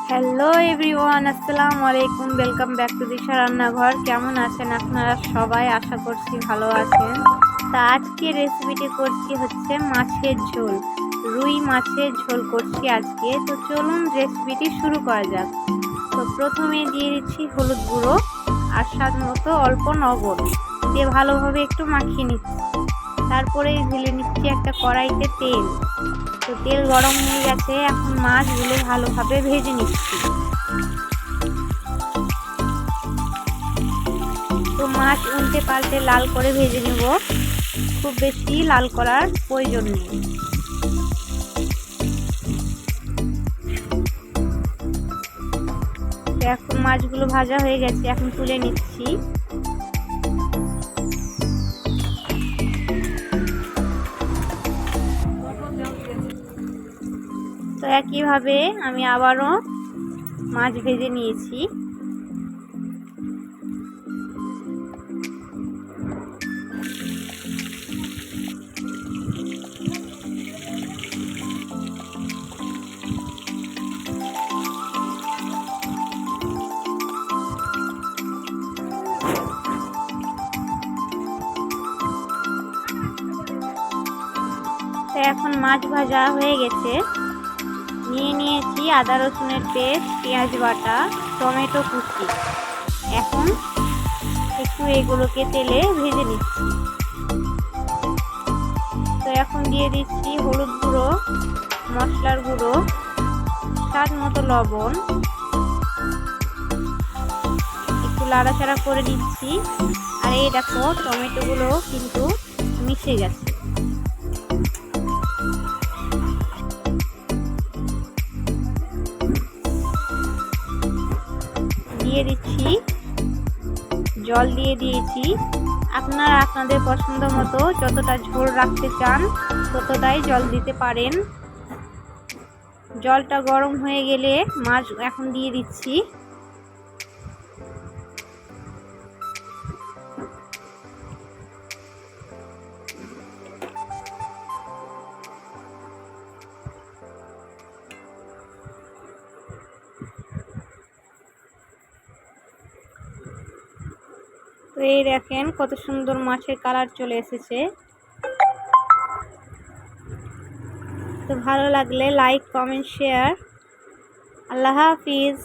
Hello everyone, আসসালামু আলাইকুম। Welcome back to দিশা রান্নাঘর। কেমন আছেন আপনারা সবাই? আশা করছি ভালো আছেন। তা আজকে রেসিপিটি করছি হচ্ছে মাছের ঝোল, রুই মাছের ঝোল করছি আজকে। তো চলুন রেসিপিটি শুরু করা যাক। তো প্রথমে দিয়ে দিচ্ছি হলুদ গুঁড়ো আর স্বাদ মতো অল্প লবণ দিয়ে ভালোভাবে একটু মাখিয়ে নিচ্ছি। তারপরে ঢেলে নিচ্ছি একটা কড়াইতে তেল। তো তেল গরম হয়ে গেছে, এখন মাছগুলো ভালোভাবে ভেজে নিচ্ছি। তো মাছ উল্টে পাল্টে লাল করে ভেজে নেব, খুব বেশি লাল করার প্রয়োজন নেই। তো এখন মাছগুলো ভাজা হয়ে গেছে, এখন তুলে নিচ্ছি। তো একইভাবে আমি আবারও মাছ ভেজে নিয়েছি। তো এখন মাছ ভাজা হয়ে গেছে, নিয়ে নিয়েছি আদা রসুনের পেস্ট, পেঁয়াজ বাটা, টমেটো কুচি। এখন একটু এগুলোকে তেলে ভেজে নিচ্ছি। তো এখন দিয়ে দিচ্ছি হলুদ গুঁড়ো, মশলার গুঁড়ো, স্বাদ মতো লবণ, একটু লাড়াচাড়া করে নিচ্ছি। আর এই দেখো টমেটোগুলো কিন্তু মিশে গেছে। দিয়ে দিচ্ছি জল, দিয়ে দিয়েছি। আপনারা আপনাদের পছন্দ মতো যতটা ঝোল রাখতে চান ততটাই জল দিতে পারেন। জলটা গরম হয়ে গেলে মাছ এখন দিয়ে দিচ্ছি। তো এই দেখেন কত সুন্দর মাছের কালার চলে এসেছে। তো ভালো লাগলে লাইক, কমেন্ট, শেয়ার। আল্লাহ হাফিজ।